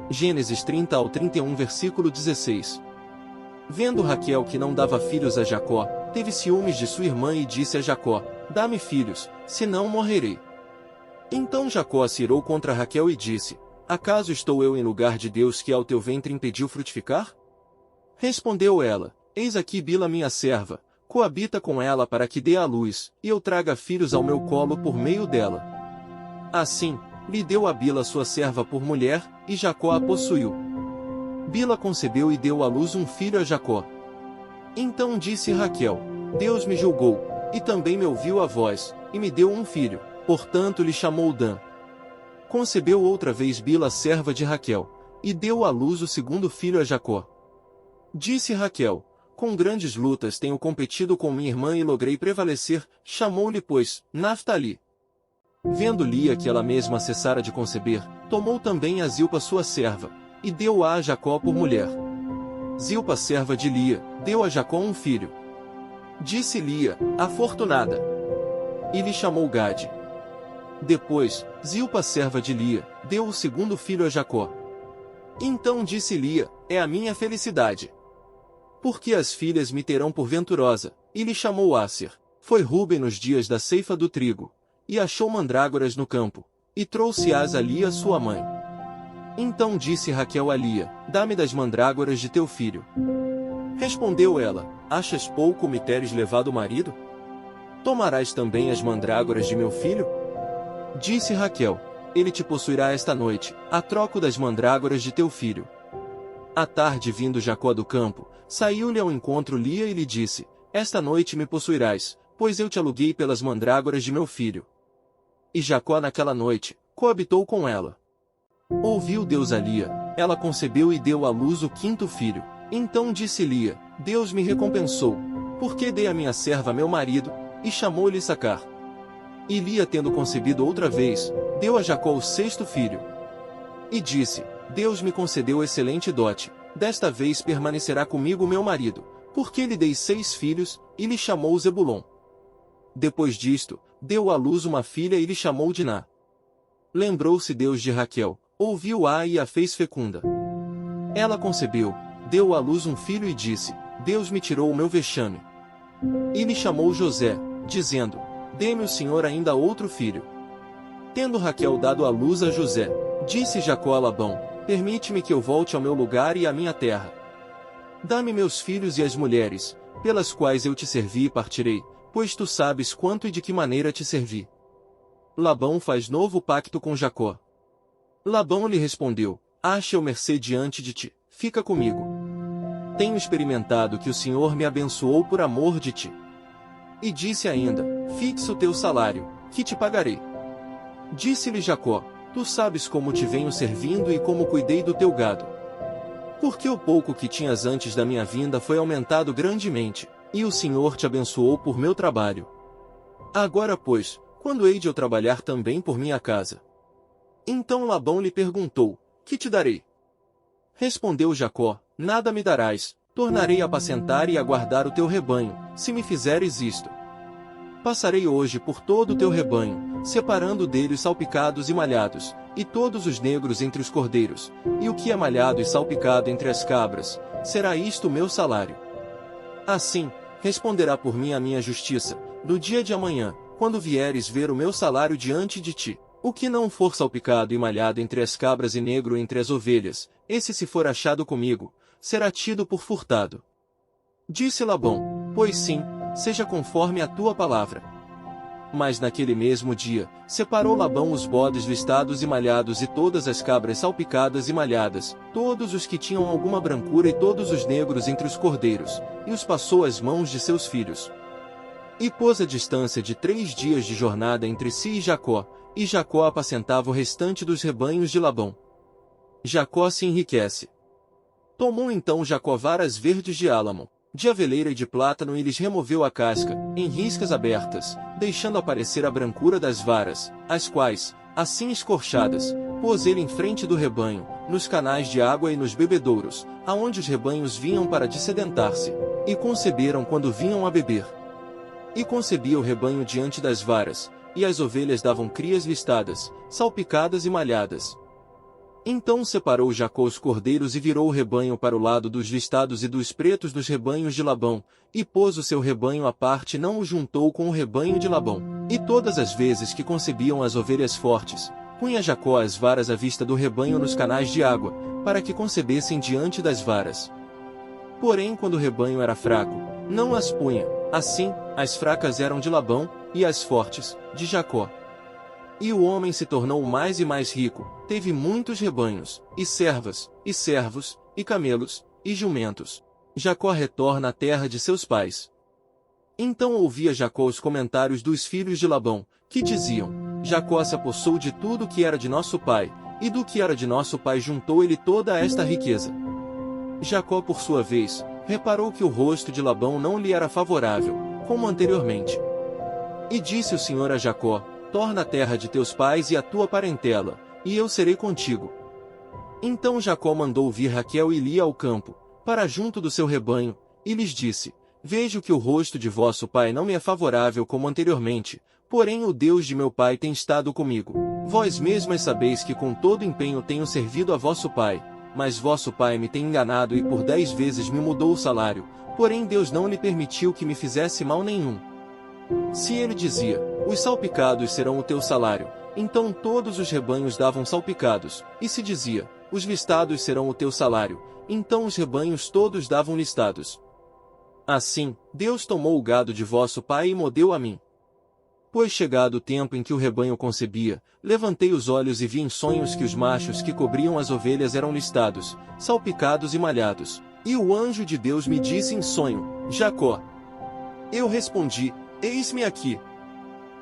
Gênesis 30 ao 31 versículo 16. Vendo Raquel que não dava filhos a Jacó, teve ciúmes de sua irmã e disse a Jacó: dá-me filhos, senão morrerei. Então Jacó se irou contra Raquel e disse: acaso estou eu em lugar de Deus que ao teu ventre impediu frutificar? Respondeu ela: eis aqui Bila minha serva, coabita com ela para que dê à luz, e eu traga filhos ao meu colo por meio dela. Assim, lhe deu a Bila sua serva por mulher, e Jacó a possuiu. Bila concebeu e deu à luz um filho a Jacó. Então disse Raquel: Deus me julgou, e também me ouviu a voz, e me deu um filho, portanto lhe chamou Dan. Concebeu outra vez Bila serva de Raquel, e deu à luz o segundo filho a Jacó. Disse Raquel: com grandes lutas tenho competido com minha irmã e logrei prevalecer, chamou-lhe pois, Naftali. Vendo Lia que ela mesma cessara de conceber, tomou também a Zilpa sua serva, e deu-a a Jacó por mulher. Zilpa serva de Lia, deu a Jacó um filho. Disse Lia: afortunada. E lhe chamou Gade. Depois, Zilpa serva de Lia, deu o segundo filho a Jacó. Então disse Lia: é a minha felicidade. Porque as filhas me terão por venturosa, e lhe chamou Asser. Foi Ruben nos dias da ceifa do trigo, e achou mandrágoras no campo, e trouxe-as a Lia sua mãe. Então disse Raquel a Lia: dá-me das mandrágoras de teu filho. Respondeu ela: achas pouco me teres levado o marido? Tomarás também as mandrágoras de meu filho? Disse Raquel: ele te possuirá esta noite, a troco das mandrágoras de teu filho. À tarde vindo Jacó do campo, saiu-lhe ao encontro Lia e lhe disse: esta noite me possuirás, pois eu te aluguei pelas mandrágoras de meu filho. E Jacó naquela noite, coabitou com ela. Ouviu Deus a Lia, ela concebeu e deu à luz o quinto filho. Então disse Lia: Deus me recompensou, porque dei a minha serva meu marido, e chamou-lhe Sacar. E Lia tendo concebido outra vez, deu a Jacó o sexto filho. E disse: Deus me concedeu excelente dote, desta vez permanecerá comigo meu marido, porque lhe dei 6 filhos, e lhe chamou Zebulon. Depois disto, deu à luz uma filha e lhe chamou Diná. Lembrou-se Deus de Raquel, ouviu-a e a fez fecunda. Ela concebeu, deu à luz um filho e disse: Deus me tirou o meu vexame. E lhe chamou José, dizendo: dê-me o Senhor ainda outro filho. Tendo Raquel dado à luz a José, disse Jacó a Labão: permite-me que eu volte ao meu lugar e à minha terra. Dá-me meus filhos e as mulheres, pelas quais eu te servi e partirei, pois tu sabes quanto e de que maneira te servi. Labão faz novo pacto com Jacó. Labão lhe respondeu: acha eu mercê diante de ti, fica comigo. Tenho experimentado que o Senhor me abençoou por amor de ti. E disse ainda: fixa o teu salário, que te pagarei. Disse-lhe Jacó: tu sabes como te venho servindo e como cuidei do teu gado. Porque o pouco que tinhas antes da minha vinda foi aumentado grandemente, e o Senhor te abençoou por meu trabalho. Agora pois, quando hei de eu trabalhar também por minha casa? Então Labão lhe perguntou: que te darei? Respondeu Jacó: nada me darás, tornarei a apacentar e a guardar o teu rebanho, se me fizeres isto. Passarei hoje por todo o teu rebanho, separando dele os salpicados e malhados, e todos os negros entre os cordeiros, e o que é malhado e salpicado entre as cabras, será isto o meu salário. Assim, responderá por mim a minha justiça, no dia de amanhã, quando vieres ver o meu salário diante de ti. O que não for salpicado e malhado entre as cabras e negro entre as ovelhas, esse se for achado comigo, será tido por furtado. Disse Labão: pois sim, seja conforme a tua palavra. Mas naquele mesmo dia, separou Labão os bodes listados e malhados e todas as cabras salpicadas e malhadas, todos os que tinham alguma brancura e todos os negros entre os cordeiros, e os passou às mãos de seus filhos. E pôs a distância de 3 dias de jornada entre si e Jacó apacentava o restante dos rebanhos de Labão. Jacó se enriquece. Tomou então Jacó varas verdes de álamo, de aveleira e de plátano e lhes removeu a casca, em riscas abertas, deixando aparecer a brancura das varas, as quais, assim escorchadas, pôs ele em frente do rebanho, nos canais de água e nos bebedouros, aonde os rebanhos vinham para dessedentar-se, e conceberam quando vinham a beber. E concebia o rebanho diante das varas, e as ovelhas davam crias listadas, salpicadas e malhadas. Então separou Jacó os cordeiros e virou o rebanho para o lado dos listados e dos pretos dos rebanhos de Labão, e pôs o seu rebanho à parte e não o juntou com o rebanho de Labão. E todas as vezes que concebiam as ovelhas fortes, punha Jacó as varas à vista do rebanho nos canais de água, para que concebessem diante das varas. Porém, quando o rebanho era fraco, não as punha. Assim, as fracas eram de Labão, e as fortes, de Jacó. E o homem se tornou mais e mais rico, teve muitos rebanhos, e servas, e servos, e camelos, e jumentos. Jacó retorna à terra de seus pais. Então ouvia Jacó os comentários dos filhos de Labão, que diziam: Jacó se apossou de tudo que era de nosso pai, e do que era de nosso pai juntou ele toda esta riqueza. Jacó, por sua vez, reparou que o rosto de Labão não lhe era favorável, como anteriormente. E disse o Senhor a Jacó: torna a terra de teus pais e a tua parentela, e eu serei contigo. Então Jacó mandou vir Raquel e Lia ao campo, para junto do seu rebanho, e lhes disse: vejo que o rosto de vosso pai não me é favorável como anteriormente, porém o Deus de meu pai tem estado comigo. Vós mesmas sabeis que com todo empenho tenho servido a vosso pai, mas vosso pai me tem enganado e por 10 vezes me mudou o salário, porém Deus não lhe permitiu que me fizesse mal nenhum. Se ele dizia: os salpicados serão o teu salário, então todos os rebanhos davam salpicados, e se dizia: os listados serão o teu salário, então os rebanhos todos davam listados. Assim, Deus tomou o gado de vosso pai e mo deu a mim. Pois chegado o tempo em que o rebanho concebia, levantei os olhos e vi em sonhos que os machos que cobriam as ovelhas eram listados, salpicados e malhados. E o anjo de Deus me disse em sonho: Jacó. Eu respondi: eis-me aqui.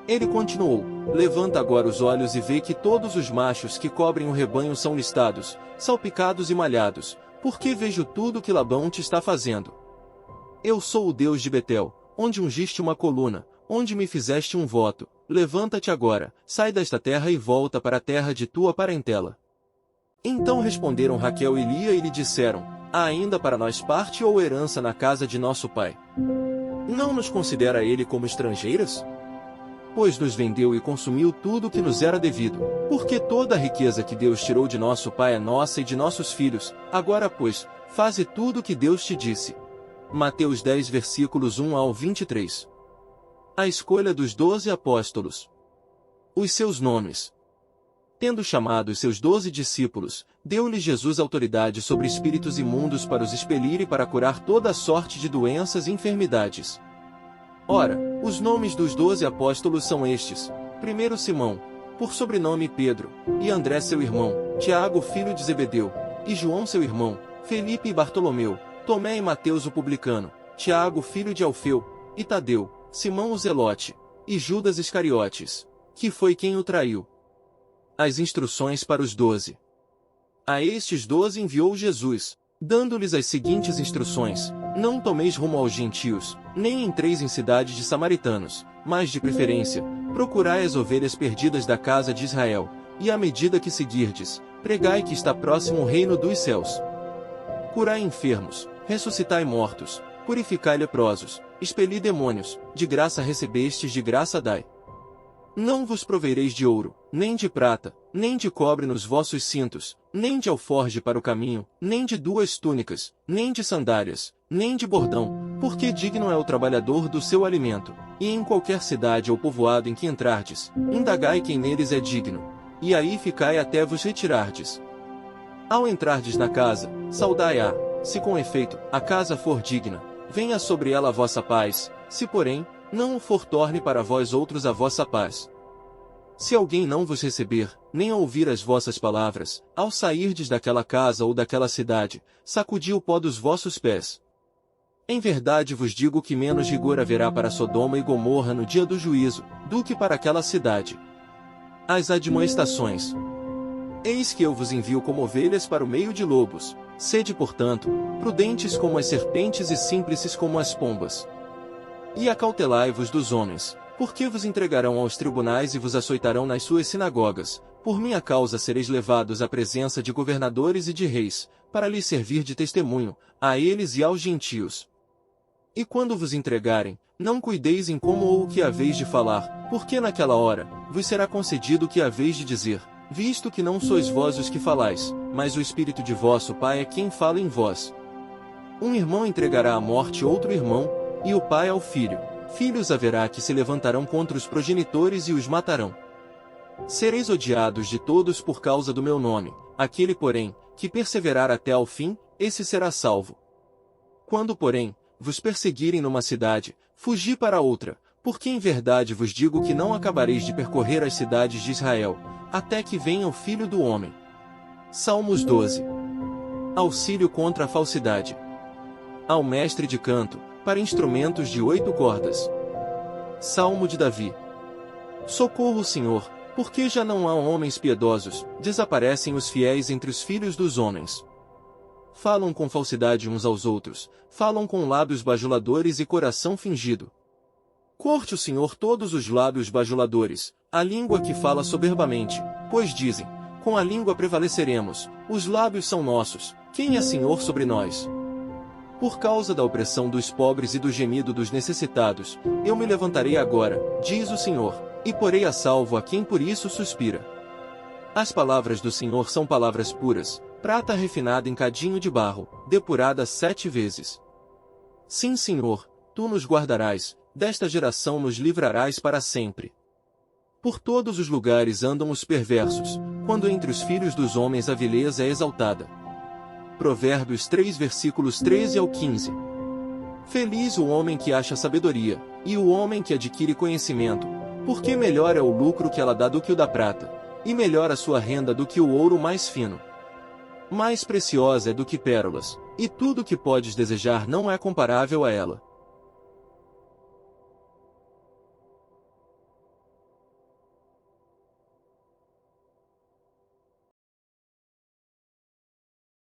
Ele continuou: levanta agora os olhos e vê que todos os machos que cobrem o rebanho são listados, salpicados e malhados, porque vejo tudo que Labão te está fazendo. Eu sou o Deus de Betel, onde ungiste uma coluna, onde me fizeste um voto. Levanta-te agora, sai desta terra e volta para a terra de tua parentela. Então responderam Raquel e Lia e lhe disseram: há ainda para nós parte ou herança na casa de nosso pai? Não nos considera ele como estrangeiras? Pois nos vendeu e consumiu tudo que nos era devido. Porque toda a riqueza que Deus tirou de nosso pai é nossa e de nossos filhos. Agora, pois, faze tudo o que Deus te disse. Mateus 10 versículos 1 ao 23. A escolha dos 12 apóstolos. Os seus nomes. Tendo chamado os seus 12 discípulos, deu-lhes Jesus autoridade sobre espíritos imundos para os expelir e para curar toda a sorte de doenças e enfermidades. Ora, os nomes dos 12 apóstolos são estes: primeiro Simão, por sobrenome Pedro, e André seu irmão, Tiago filho de Zebedeu, e João seu irmão, Felipe e Bartolomeu, Tomé e Mateus o publicano, Tiago filho de Alfeu, e Tadeu, Simão o Zelote, e Judas Iscariotes, que foi quem o traiu. As instruções para os 12. A estes 12 enviou Jesus, dando-lhes as seguintes instruções: não tomeis rumo aos gentios, nem entreis em cidades de samaritanos, mas de preferência, procurai as ovelhas perdidas da casa de Israel, e à medida que seguirdes, pregai que está próximo o reino dos céus. Curai enfermos, ressuscitai mortos, purificai leprosos, expeli demônios, de graça recebestes, de graça dai. Não vos provereis de ouro, nem de prata, nem de cobre nos vossos cintos, nem de alforje para o caminho, nem de 2 túnicas, nem de sandálias, nem de bordão, porque digno é o trabalhador do seu alimento. E em qualquer cidade ou povoado em que entrardes, indagai quem neles é digno, e aí ficai até vos retirardes. Ao entrardes na casa, saudai-a. Se com efeito a casa for digna, venha sobre ela a vossa paz, se porém não o for, torne para vós outros a vossa paz. Se alguém não vos receber, nem ouvir as vossas palavras, ao sairdes daquela casa ou daquela cidade, sacudi o pó dos vossos pés. Em verdade vos digo que menos rigor haverá para Sodoma e Gomorra no dia do juízo, do que para aquela cidade. As admoestações. Eis que eu vos envio como ovelhas para o meio de lobos. Sede, portanto, prudentes como as serpentes e simples como as pombas. E acautelai-vos dos homens, porque vos entregarão aos tribunais e vos açoitarão nas suas sinagogas. Por minha causa sereis levados à presença de governadores e de reis, para lhes servir de testemunho, a eles e aos gentios. E quando vos entregarem, não cuideis em como ou o que haveis de falar, porque naquela hora, vos será concedido o que haveis de dizer. visto que não sois vós os que falais, mas o Espírito de vosso Pai é quem fala em vós. Um irmão entregará à morte outro irmão, e o pai ao filho. Filhos haverá que se levantarão contra os progenitores e os matarão. Sereis odiados de todos por causa do meu nome, aquele, porém, que perseverar até ao fim, esse será salvo. Quando, porém, vos perseguirem numa cidade, fugi para outra, porque em verdade vos digo que não acabareis de percorrer as cidades de Israel, até que venha o Filho do Homem. Salmos 12. Auxílio contra a falsidade. Ao mestre de canto, para instrumentos de 8 cordas. Salmo de Davi. Socorro, Senhor, porque já não há homens piedosos, desaparecem os fiéis entre os filhos dos homens. Falam com falsidade uns aos outros, falam com lábios bajuladores e coração fingido. Corte o Senhor todos os lábios bajuladores, a língua que fala soberbamente, pois dizem, com a língua prevaleceremos, os lábios são nossos, quem é Senhor sobre nós? Por causa da opressão dos pobres e do gemido dos necessitados, eu me levantarei agora, diz o Senhor, e porei a salvo a quem por isso suspira. As palavras do Senhor são palavras puras, prata refinada em cadinho de barro, depurada 7 vezes. Sim, Senhor, tu nos guardarás, desta geração nos livrarás para sempre. Por todos os lugares andam os perversos, quando entre os filhos dos homens a vileza é exaltada. Provérbios 3 versículos 13 ao 15. Feliz o homem que acha sabedoria, e o homem que adquire conhecimento, porque melhor é o lucro que ela dá do que o da prata, e melhor a sua renda do que o ouro mais fino. Mais preciosa é do que pérolas, e tudo o que podes desejar não é comparável a ela.